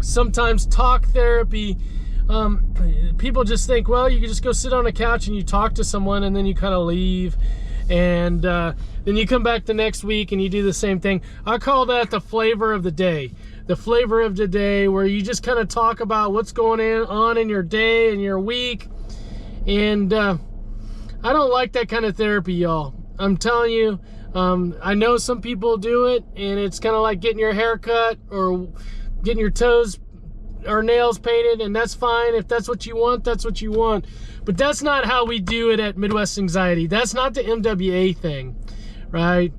sometimes talk therapy, people just think, well, you can just go sit on a couch and you talk to someone and then you kind of leave, and then you come back the next week and you do the same thing. I call that the flavor of the day. The flavor of the day, where you just kind of talk about what's going on in your day and your week. And I don't like that kind of therapy, y'all. I'm telling you, I know some people do it, and it's kind of like getting your hair cut or getting your toes or nails painted, and that's fine. If that's what you want, that's what you want. But that's not how we do it at Midwest Anxiety. That's not the MWA thing, right?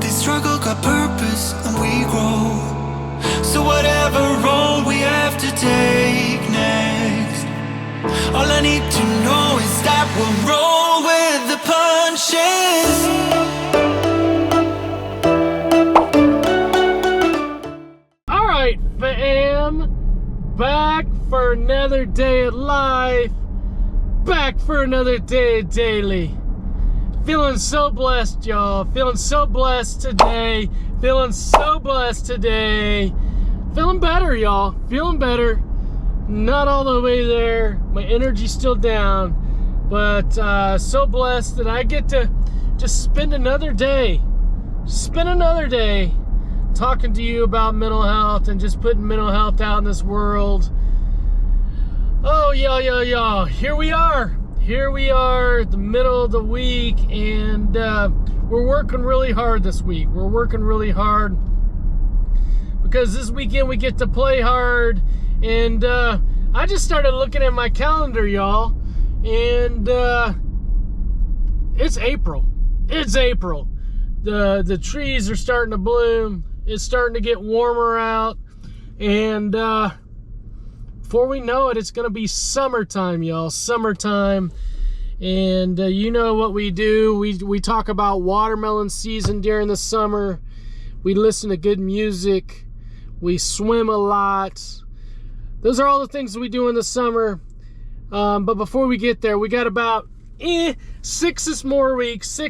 This struggle got purpose and we grow. So whatever road we have to take next, all I need to know is that we'll roll with the punches. All right, fam. Back for another day of life. Back for another day of daily. Feeling so blessed, y'all. Feeling so blessed today. Feeling so blessed today. Feeling better, y'all. Feeling better. Not all the way there. My energy's still down. But so blessed that I get to just spend another day. Spend another day talking to you about mental health and just putting mental health out in this world. Oh, y'all. Here we are. Here we are, the middle of the week, and we're working really hard this week. We're working really hard because this weekend we get to play hard. And I just started looking at my calendar, y'all, and it's April. It's April. The trees are starting to bloom. It's starting to get warmer out, and before we know it, it's going to be summertime, y'all. Summertime. And you know what we do. We talk about watermelon season during the summer. We listen to good music. We swim a lot. Those are all the things that we do in the summer. But before we get there, we got about 6 more weeks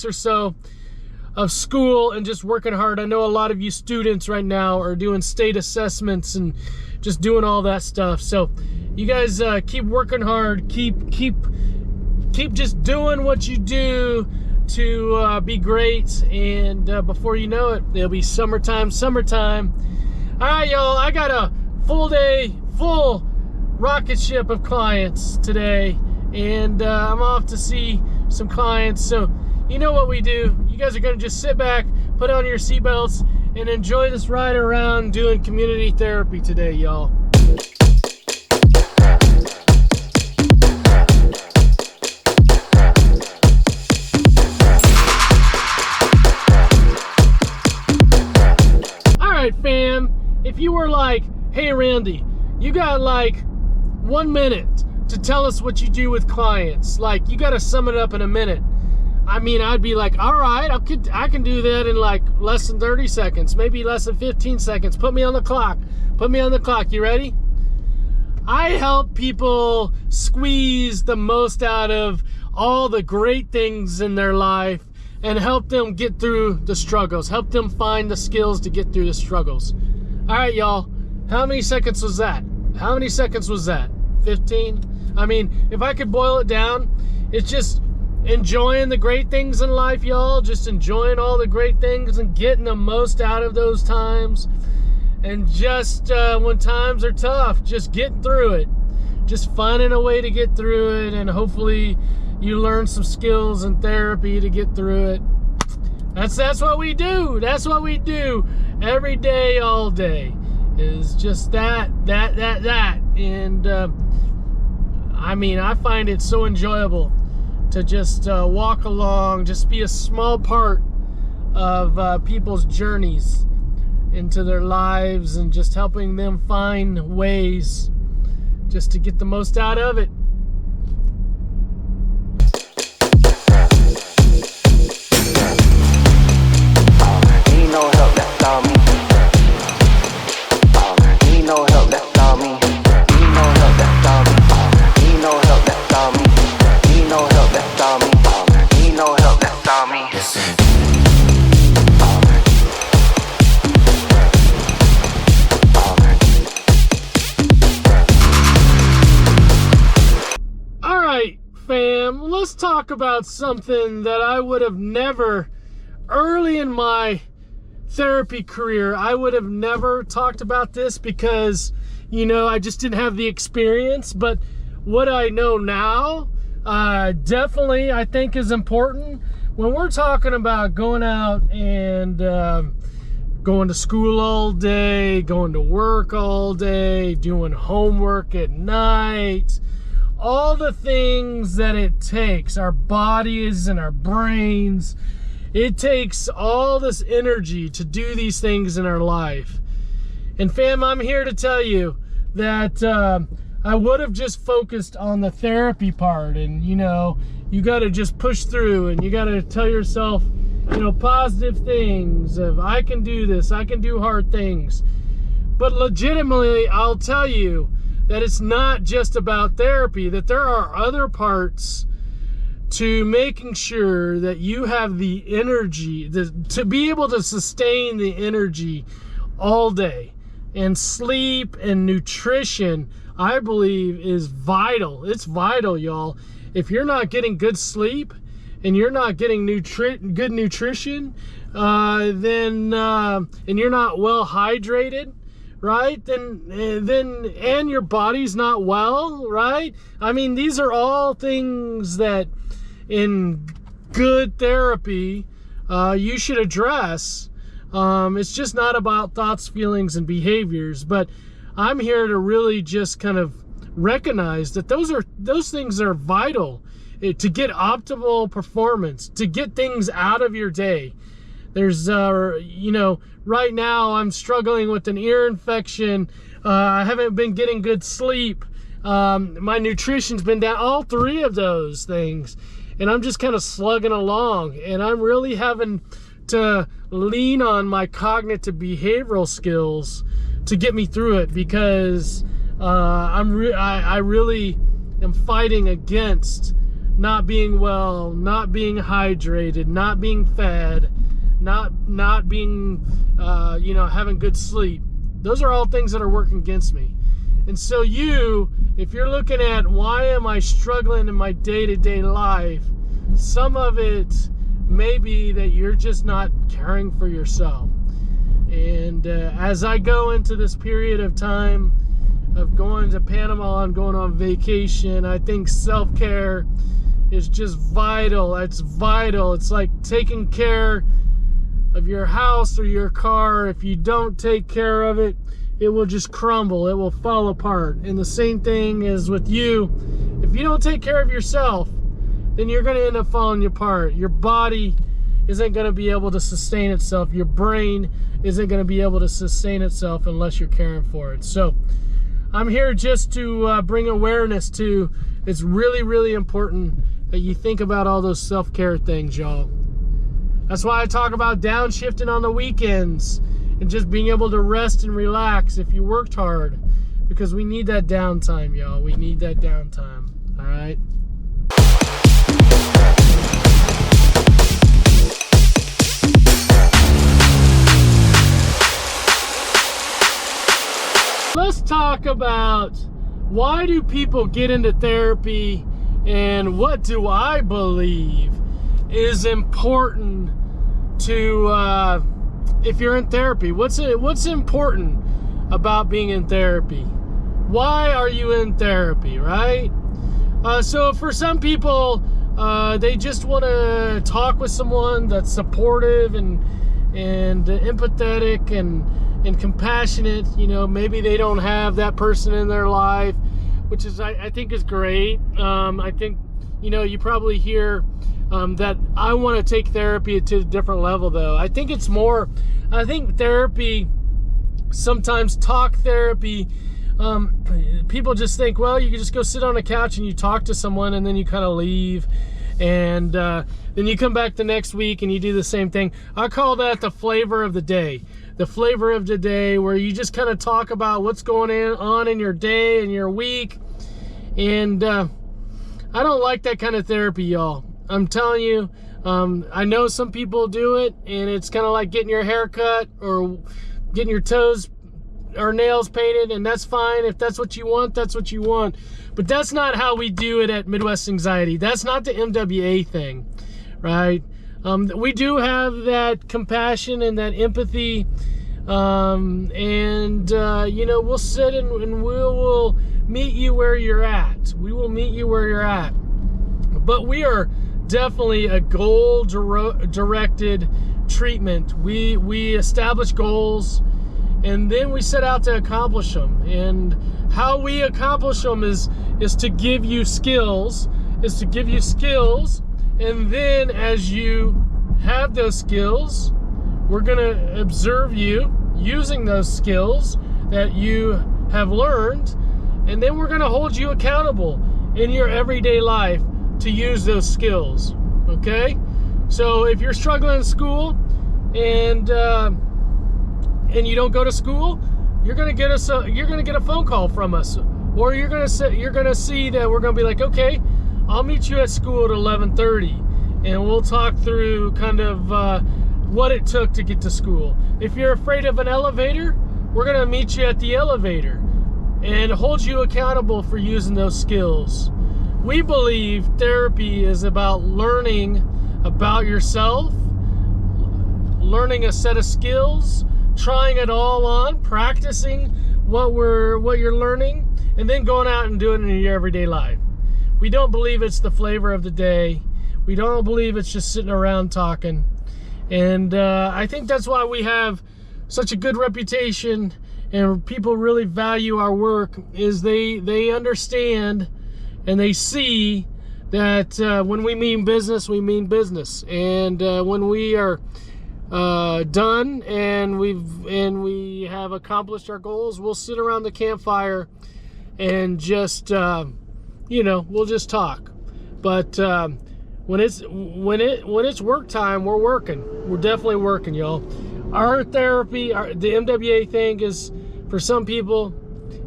or so of school and just working hard. I know a lot of you students right now are doing state assessments and just doing all that stuff. So you guys keep working hard. Keep just doing what you do to be great. And before you know it, it'll be summertime. All right, y'all. I got a full rocket ship of clients today, and I'm off to see some clients. So you know what we do. You guys are going to just sit back, put on your seatbelts, and enjoy this ride around doing community therapy today, y'all. All right, fam. If you were like, hey, Randy, you got like 1 minute to tell us what you do with clients. Like, you got to sum it up in a minute. I mean, I'd be like, all right, I can do that in like less than 30 seconds, maybe less than 15 seconds. Put me on the clock. You ready? I help people squeeze the most out of all the great things in their life and help them get through the struggles. Help them find the skills to get through the struggles. All right, y'all. How many seconds was that? 15? I mean, if I could boil it down, it's just enjoying the great things in life, y'all. Just enjoying all the great things and getting the most out of those times. And just when times are tough, just getting through it. Just finding a way to get through it, and hopefully you learn some skills in therapy to get through it. That's what we do. That's what we do every day, all day. Is just that. And I mean, I find it so enjoyable to just walk along, just be a small part of people's journeys into their lives, and just helping them find ways just to get the most out of it. Need no help, that's all me. Need no help, that's all me. Need no help, that's all me. Need no help, that's all me. Need no help, that's all me. Need no help, that's all me. talk about something that I would have never, early in my therapy career, I would have never talked about this because, you know, I just didn't have the experience. But what I know now, definitely I think is important. When we're talking about going out and going to school all day, going to work all day, doing homework at night, all the things that it takes, our bodies and our brains, it takes all this energy to do these things in our life. And fam, I'm here to tell you that I would have just focused on the therapy part, and you know, you got to just push through and you got to tell yourself, you know, positive things of I can do this, I can do hard things. But legitimately, I'll tell you that it's not just about therapy, that there are other parts to making sure that you have the energy to be able to sustain the energy all day. And sleep and nutrition, I believe, is vital. It's vital, y'all. If you're not getting good sleep and you're not getting good nutrition, then and you're not well hydrated, right? Then and your body's not well, right? I mean, these are all things that in good therapy you should address. It's just not about thoughts, feelings, and behaviors. But I'm here to really just kind of recognize that those things are vital to get optimal performance, to get things out of your day. There's, you know, right now I'm struggling with an ear infection. I haven't been getting good sleep. My nutrition's been down, all three of those things. And I'm just kind of slugging along. And I'm really having to lean on my cognitive behavioral skills to get me through it, because I really am fighting against not being well, not being hydrated, not being fed, not being, you know, having good sleep. Those are all things that are working against me. And so if you're looking at why am I struggling in my day-to-day life, some of it may be that you're just not caring for yourself. And as I go into this period of time of going to Panama and going on vacation, I think self-care is just vital. It's vital. It's like taking care of your house or your car. If you don't take care of it, it will just crumble. It will fall apart. And the same thing is with you. If you don't take care of yourself, then you're going to end up falling apart. Your body isn't going to be able to sustain itself. Your brain isn't going to be able to sustain itself unless you're caring for it. So I'm here just to bring awareness to, it's really, really important that you think about all those self-care things, y'all. That's why I talk about downshifting on the weekends and just being able to rest and relax if you worked hard, because we need that downtime, y'all. We need that downtime, all right? Let's talk about why do people get into therapy, and what do I believe is important to if you're in therapy. What's important about being in therapy? Why are you in therapy, right? So for some people, they just want to talk with someone that's supportive and empathetic and compassionate. You know, maybe they don't have that person in their life, which is I think is great. I think, you know, you probably hear that I want to take therapy to a different level, though. I think it's more, I think therapy, sometimes talk therapy, people just think, well, you can just go sit on a couch and you talk to someone and then you kind of leave, and then you come back the next week and you do the same thing. I call that the flavor of the day. The flavor of the day, where you just kind of talk about what's going on in your day and your week. And I don't like that kind of therapy, y'all. I'm telling you, I know some people do it, and it's kind of like getting your hair cut or getting your toes our nails painted, and that's fine. If that's what you want, that's what you want. But that's not how we do it at Midwest Anxiety. That's not the MWA thing, right? We do have that compassion and that empathy, you know, we'll sit and we will meet you where you're at. We will meet you where you're at. But we are definitely a goal-directed treatment. We establish goals, and then we set out to accomplish them. And how we accomplish them is to give you skills, and then as you have those skills, we're gonna observe you using those skills that you have learned, and then we're gonna hold you accountable in your everyday life to use those skills, okay? So if you're struggling in school and you don't go to school, you're gonna get a phone call from us, or you're gonna see that we're gonna be like, okay, I'll meet you at school at 11:30, and we'll talk through kind of what it took to get to school. If you're afraid of an elevator, we're gonna meet you at the elevator and hold you accountable for using those skills. We believe therapy is about learning about yourself, learning a set of skills, trying it all on, practicing what you're learning, and then going out and doing it in your everyday life. We don't believe it's the flavor of the day. We don't believe it's just sitting around talking. And I think that's why we have such a good reputation and people really value our work, is they understand and they see that when we mean business, we mean business. And when we are done and we have accomplished our goals, we'll sit around the campfire and just we'll just talk. But when it's work time, we're working. We're definitely working, y'all. Our therapy, the MWA thing, is for some people.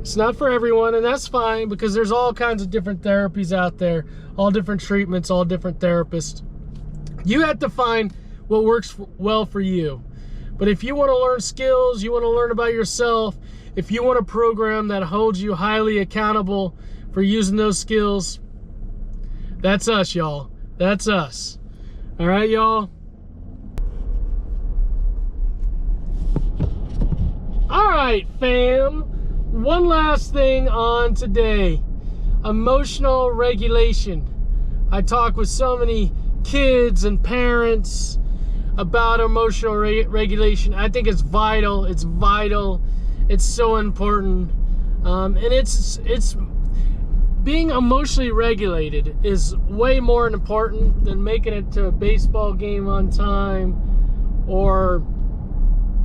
It's not for everyone, and that's fine, because there's all kinds of different therapies out there, all different treatments, all different therapists. You have to find what works well for you. But if you want to learn skills, you want to learn about yourself, if you want a program that holds you highly accountable for using those skills, that's us, y'all. That's us. All right, y'all? All right, fam. One last thing on today. Emotional regulation. I talk with so many kids and parents about emotional regulation. I think it's vital. It's vital. It's so important. And it's being emotionally regulated is way more important than making it to a baseball game on time or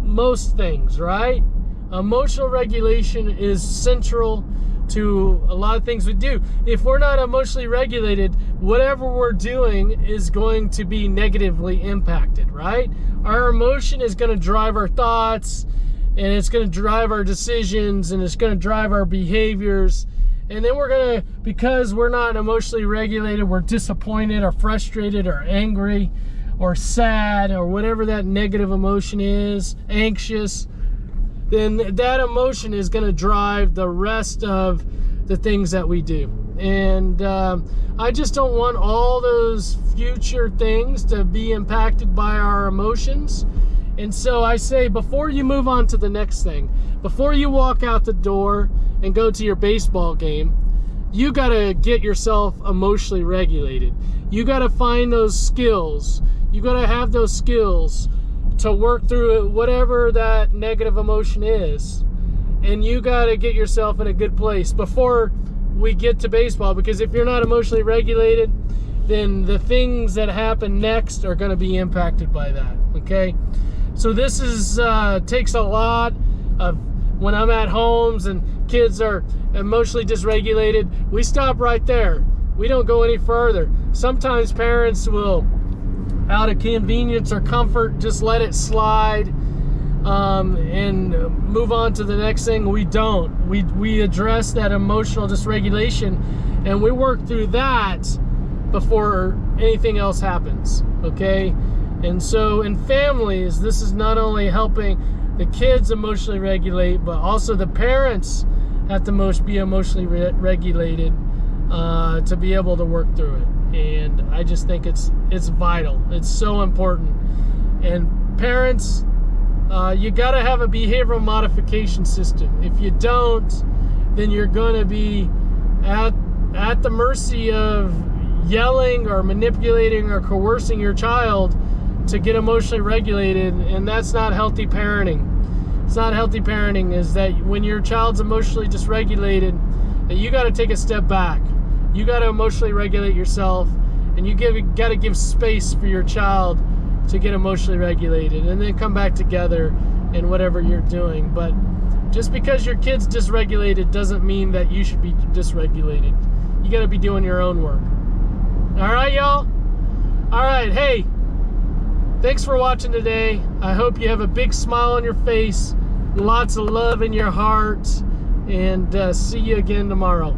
most things, right? Emotional regulation is central to a lot of things we do. If we're not emotionally regulated, whatever we're doing is going to be negatively impacted, right? Our emotion is going to drive our thoughts, and it's going to drive our decisions, and it's going to drive our behaviors. And then because we're not emotionally regulated, we're disappointed or frustrated or angry or sad or whatever that negative emotion is, anxious, then that emotion is going to drive the rest of the things that we do. And I just don't want all those future things to be impacted by our emotions. And so I say, before you move on to the next thing, before you walk out the door and go to your baseball game, you got to get yourself emotionally regulated. You got to find those skills. You got to have those skills to work through it, whatever that negative emotion is. And you got to get yourself in a good place before we get to baseball, because if you're not emotionally regulated, then the things that happen next are going to be impacted by that, okay? So this takes a lot of, when I'm at homes and kids are emotionally dysregulated, we stop right there. We don't go any further. Sometimes parents will, out of convenience or comfort, just let it slide and move on to the next thing. We don't. We address that emotional dysregulation, and we work through that before anything else happens, okay? And so in families, this is not only helping the kids emotionally regulate, but also the parents have to be emotionally regulated to be able to work through it. And I just think it's vital. It's so important. And parents, you got to have a behavioral modification system. If you don't, then you're going to be at the mercy of yelling or manipulating or coercing your child to get emotionally regulated, and that's not healthy parenting. It's not healthy parenting. Is that when your child's emotionally dysregulated, that you got to take a step back. You got to emotionally regulate yourself, and you got to give space for your child to get emotionally regulated, and then come back together in whatever you're doing. But just because your kid's dysregulated doesn't mean that you should be dysregulated. You got to be doing your own work. All right, y'all? All right, hey, thanks for watching today. I hope you have a big smile on your face, lots of love in your heart, and see you again tomorrow.